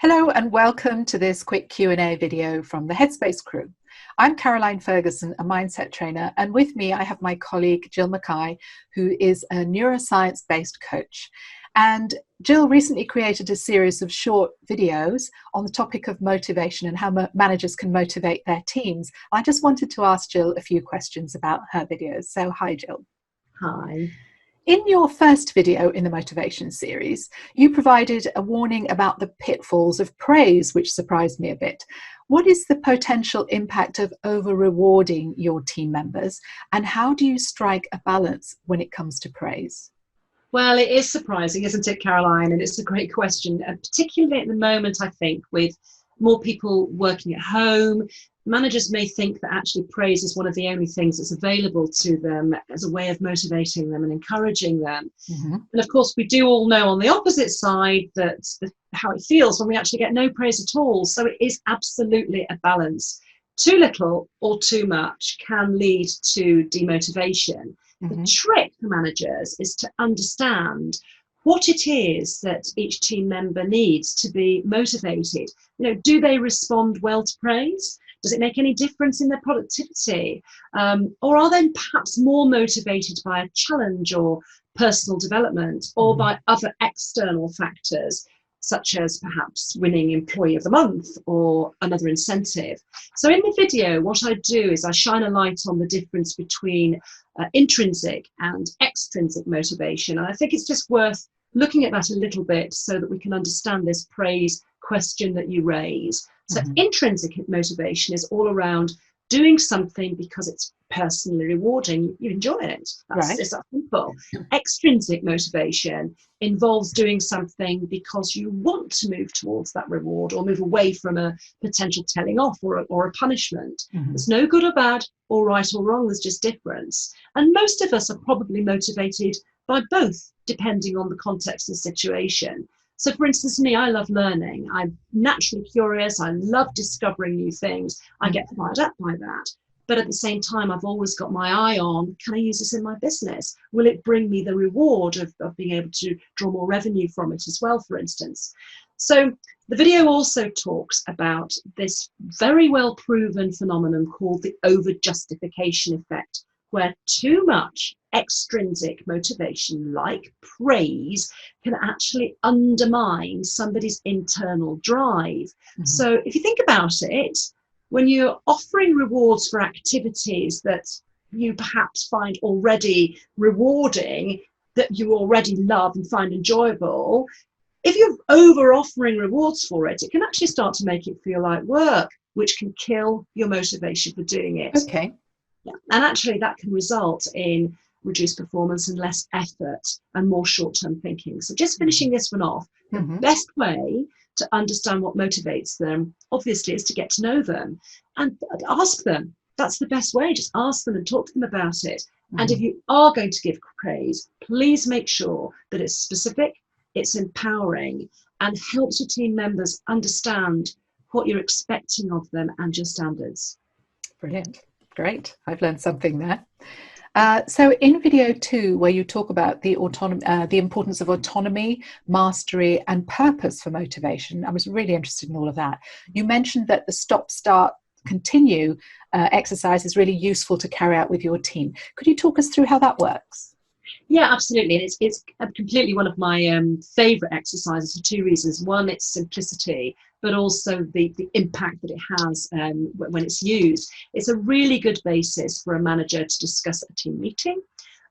Hello and welcome to this quick Q&A video from the Headspace crew. I'm Caroline Ferguson, a mindset trainer, and with me I have my colleague Gill McKay, who is a neuroscience-based coach. And Gill recently created a series of short videos on the topic of motivation and how managers can motivate their teams. I just wanted to ask Gill a few questions about her videos. So hi, Gill. Hi. In your first video in the motivation series, you provided a warning about the pitfalls of praise, which surprised me a bit. What is the potential impact of over-rewarding your team members, and how do you strike a balance when it comes to praise? Well, it is surprising, isn't it, Caroline? And it's a great question, and particularly at the moment, I think, with more people working at home, managers may think that actually praise is one of the only things that's available to them as a way of motivating them and encouraging them. Mm-hmm. And of course, we do all know on the opposite side that how it feels when we actually get no praise at all. So it is absolutely a balance. Too little or too much can lead to demotivation. Mm-hmm. The trick for managers is to understand what it is that each team member needs to be motivated. Do they respond well to praise? Does it make any difference in their productivity? Or are they perhaps more motivated by a challenge or personal development, or by other external factors, such as perhaps winning Employee of the Month or another incentive? So in the video, what I do is I shine a light on the difference between intrinsic and extrinsic motivation. And I think it's just worth looking at that a little bit so that we can understand this praise question that you raise. So intrinsic motivation is all around doing something because it's personally rewarding. You enjoy it. It's that simple. Extrinsic motivation involves doing something because you want to move towards that reward or move away from a potential telling off or a punishment. There's no good or bad or right or wrong. There's just difference. And most of us are probably motivated by both, depending on the context and situation. So for instance, me, I love learning. I'm naturally curious. I love discovering new things. I get fired up by that. But at the same time, I've always got my eye on, can I use this in my business? Will it bring me the reward of being able to draw more revenue from it as well, for instance? So the video also talks about this very well proven phenomenon called the over-justification effect, where too much extrinsic motivation, like praise, can actually undermine somebody's internal drive. So if you think about it, when you're offering rewards for activities that you perhaps find already rewarding, that you already love and find enjoyable, if you're over offering rewards for it, it can actually start to make it feel like work, which can kill your motivation for doing it. Okay. Yeah. And actually that can result in reduced performance and less effort and more short-term thinking. So just finishing this one off, the best way to understand what motivates them, obviously, is to get to know them and ask them. That's the best way. Just ask them and talk to them about it. And if you are going to give praise, please make sure that it's specific, it's empowering, and helps your team members understand what you're expecting of them and your standards. Brilliant. Great. I've learned something there. So in video 2, where you talk about the importance of autonomy, mastery, and purpose for motivation, I was really interested in all of that. You mentioned that the stop, start, continue exercise is really useful to carry out with your team. Could you talk us through how that works? Yeah, absolutely. And it's completely one of my favorite exercises for two reasons. One, its simplicity, but also the impact that it has when it's used. It's a really good basis for a manager to discuss at a team meeting,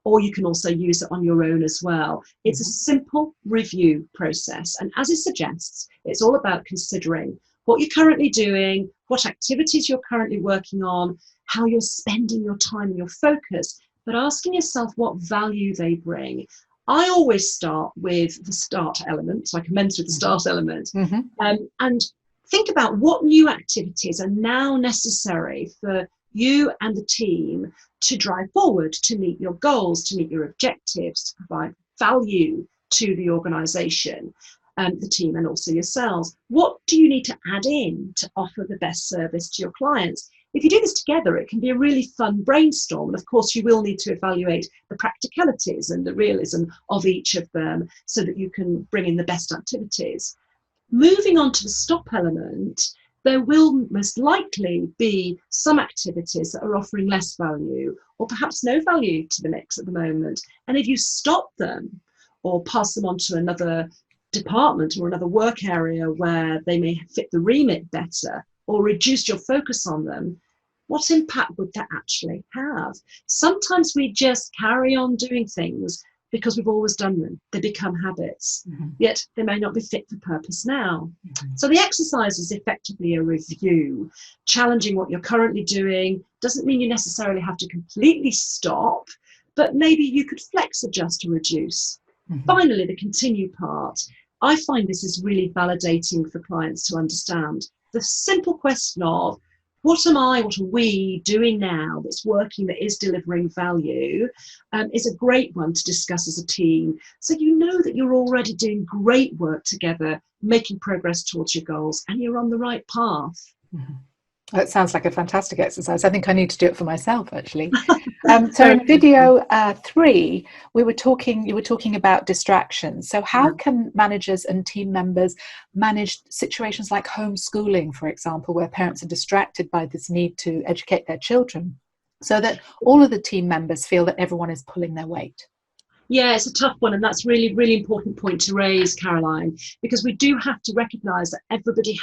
or you can also use it on your own as well. It's a simple review process. And as it suggests, it's all about considering what you're currently doing, what activities you're currently working on, how you're spending your time and your focus, but asking yourself what value they bring. I always start with the start element, so I commence with the start element, and think about what new activities are now necessary for you and the team to drive forward, to meet your goals, to meet your objectives, to provide value to the organisation, the team, and also yourselves. What do you need to add in to offer the best service to your clients? If you do this together, it can be a really fun brainstorm. And of course, you will need to evaluate the practicalities and the realism of each of them so that you can bring in the best activities. Moving on to the stop element, there will most likely be some activities that are offering less value or perhaps no value to the mix at the moment. And if you stop them or pass them on to another department or another work area where they may fit the remit better, or reduce your focus on them, what impact would that actually have? Sometimes we just carry on doing things because we've always done them. They become habits, yet they may not be fit for purpose now. So the exercise is effectively a review. Challenging what you're currently doing doesn't mean you necessarily have to completely stop, but maybe you could flex, adjust, or reduce. Finally, the continue part. I find this is really validating for clients to understand the simple question of, what are we doing now that's working, that is delivering value, is a great one to discuss as a team. So you know that you're already doing great work together, making progress towards your goals, and you're on the right path. That sounds like a fantastic exercise. I think I need to do it for myself, actually. So in video 3, you were talking about distractions. So how can managers and team members manage situations like homeschooling, for example, where parents are distracted by this need to educate their children, so that all of the team members feel that everyone is pulling their weight? Yeah, it's a tough one, and that's really, really important point to raise, Caroline, because we do have to recognise that everybody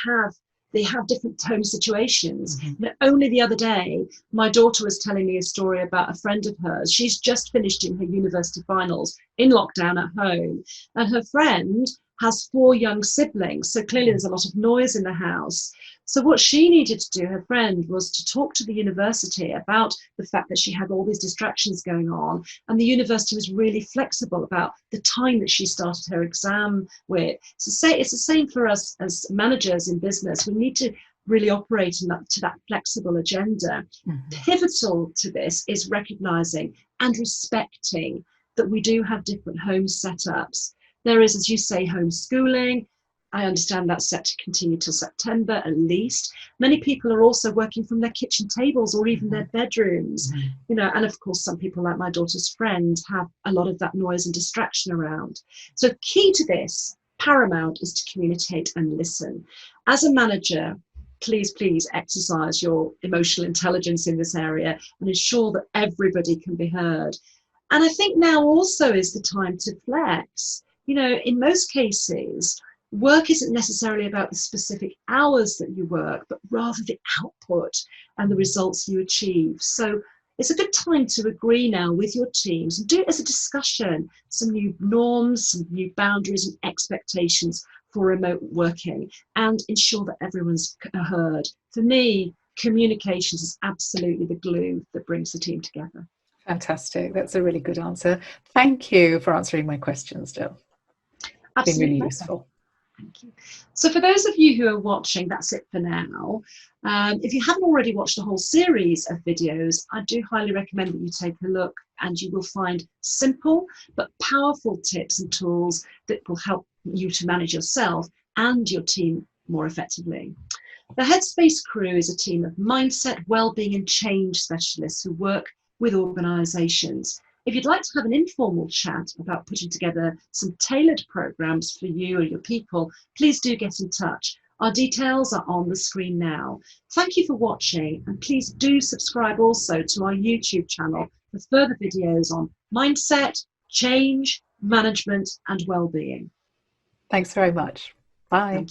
they have different home situations. Only the other day, my daughter was telling me a story about a friend of hers. She's just finished in her university finals in lockdown at home, and her friend has 4 young siblings. So clearly there's a lot of noise in the house. So what she needed to do, her friend, was to talk to the university about the fact that she had all these distractions going on. And the university was really flexible about the time that she started her exam with. So it's the same for us as managers in business. We need to really operate in to that flexible agenda. Pivotal to this is recognizing and respecting that we do have different home setups. There is, as you say, homeschooling. I understand that's set to continue till September at least. Many people are also working from their kitchen tables or even their bedrooms, and of course some people, like my daughter's friend, have a lot of that noise and distraction around. So key to this, paramount, is to communicate and listen. As a manager, please exercise your emotional intelligence in this area and ensure that everybody can be heard. And I think now also is the time to flex. In most cases, work isn't necessarily about the specific hours that you work, but rather the output and the results you achieve. So it's a good time to agree now with your teams and do it as a discussion, some new norms, some new boundaries and expectations for remote working, and ensure that everyone's heard. For me, communications is absolutely the glue that brings the team together. Fantastic. That's a really good answer. Thank you for answering my questions, Jill. It's been really useful. Thank you. So for those of you who are watching, that's it for now. If you haven't already watched a whole series of videos, I do highly recommend that you take a look, and you will find simple but powerful tips and tools that will help you to manage yourself and your team more effectively. The Headspace crew is a team of mindset, well-being and change specialists who work with organisations. If you'd like to have an informal chat about putting together some tailored programs for you or your people, please do get in touch. Our details are on the screen now. Thank you for watching, and please do subscribe also to our YouTube channel for further videos on mindset, change, management and well-being. Thanks very much. Bye.